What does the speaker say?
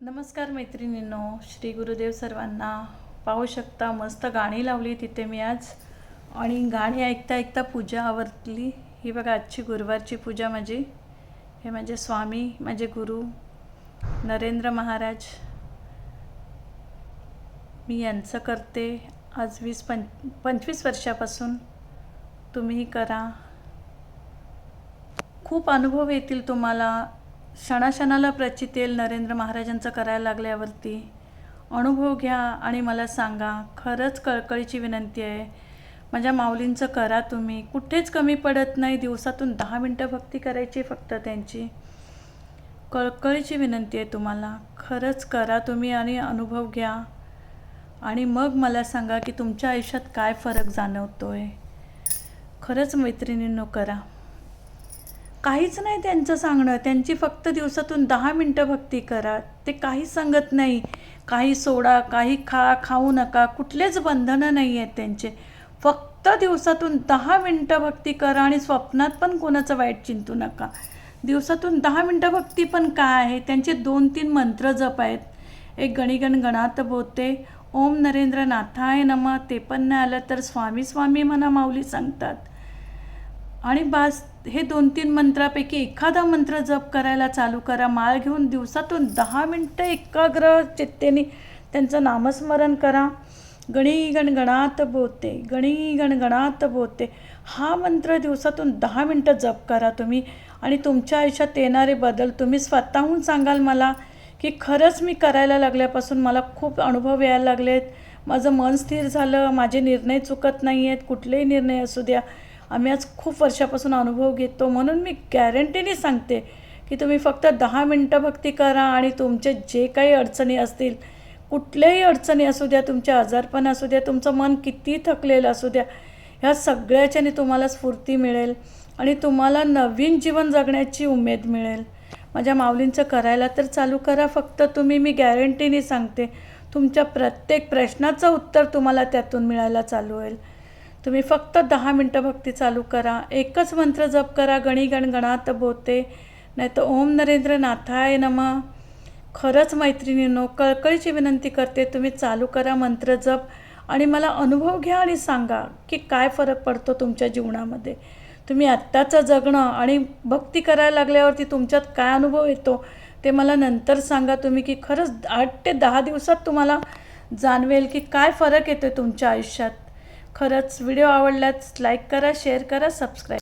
नमस्कार मैत्रिणींनो, श्री गुरुदेव सर्वांना. पाहू शकता मस्त गाणी लावली तिथे मी आज, आणि गाणी ऐकता ऐकता पूजा आवरली. ही बघा आजची गुरुवारची पूजा माझी. हे माझे स्वामी, माझे गुरु नरेंद्र महाराज, मी यांचं करते आज 25 वर्षापासून. तुम्हीही करा, खूप अनुभव येतील तुम्हाला. क्षणाक्षणाला प्रचित येईल नरेंद्र महाराजांचं करायला लागल्यावरती. अनुभव घ्या आणि मला सांगा. खरंच कळकळीची विनंती आहे, माझ्या माऊलींचं करा तुम्ही. कुठेच कमी पडत नाही. दिवसातून 10 मिनटं भक्ती करायची फक्त त्यांची. कळकळीची विनंती आहे तुम्हाला. खरंच करा तुम्ही आणि अनुभव घ्या, आणि मग मला सांगा की तुमच्या आयुष्यात काय फरक जाणवतोय. खरंच मैत्रिणींनो करा. काहीच नाही त्यांचं सांगणं. त्यांची फक्त दिवसातून 10 मिनटं भक्ती करा. ते काहीच सांगत नाही. काही सोडा, काही खाऊ नका, कुठलेच बंधनं नाही आहेत त्यांचे. फक्त दिवसातून 10 मिनटं भक्ती करा, आणि स्वप्नात पण कोणाचं वाईट चिंतू नका. दिवसातून 10 मिनटं भक्ती पण काय आहे, त्यांचे 2-3 मंत्र जप आहेत. एक गणिगण गणात बोते, ओम नरेंद्र नाथाय नमः. ते पण नाही आलं तर स्वामी स्वामी म्हणा, माऊली सांगतात. आणि बास, हे 2-3 मंत्रापैकी एखादा मंत्र जप करायला चालू करा. माळ घेऊन दिवसातून 10 मिनटं एकाग्र चित्तेने त्यांचं नामस्मरण करा. गणी गणगणात बोते, गणी गणगणात बोते, हा मंत्र दिवसातून 10 मिनटं जप करा तुम्ही, आणि तुमच्या आयुष्यात येणारे बदल तुम्ही स्वतःहून सांगाल मला की खरंच मी करायला लागल्यापासून मला खूप अनुभव यायला लागलेत. माझं मन स्थिर झालं, माझे निर्णय चुकत नाही आहेत, कुठलेही निर्णय असू द्या. आम्ही आज खूप वर्षापासून अनुभव घेतो, म्हणून मी गॅरंटीने सांगते की तुम्ही फक्त 10 मिनटं भक्ती करा, आणि तुमचे जे काही अडचणी असतील, कुठल्याही अडचणी असू द्या, तुमचे आजारपण असू द्या, तुमचं मन किती थकलेलं असू द्या, ह्या सगळ्याच्याने तुम्हाला स्फूर्ती मिळेल, आणि तुम्हाला नवीन जीवन जगण्याची उमेद मिळेल. माझ्या माऊलींचं करायला तर चालू करा फक्त तुम्ही. मी गॅरंटीने सांगते, तुमच्या प्रत्येक प्रश्नाचं उत्तर तुम्हाला त्यातून मिळायला चालू होईल. तुम्ही फक्त 10 मिनटं भक्ती चालू करा. एकच मंत्र जप करा, गणी गणगणात बोते, नाही तर ओम नरेंद्र नाथाय नमः. खरंच मैत्रिणींनो, कळकळीची विनंती करते, तुम्ही चालू करा मंत्र जप, आणि मला अनुभव घ्या आणि सांगा की काय फरक पडतो तुमच्या जीवनामध्ये. तुम्ही आत्ताचं जगणं आणि भक्ती करायला लागल्यावरती तुमच्यात काय अनुभव येतो ते मला नंतर सांगा तुम्ही, की खरंच 8 ते 10 दिवसात तुम्हाला जाणवेल की काय फरक येतो तुमच्या आयुष्यात. खरंच व्हिडिओ आवडल्यास लाईक करा, शेअर करा, सबस्क्राईब.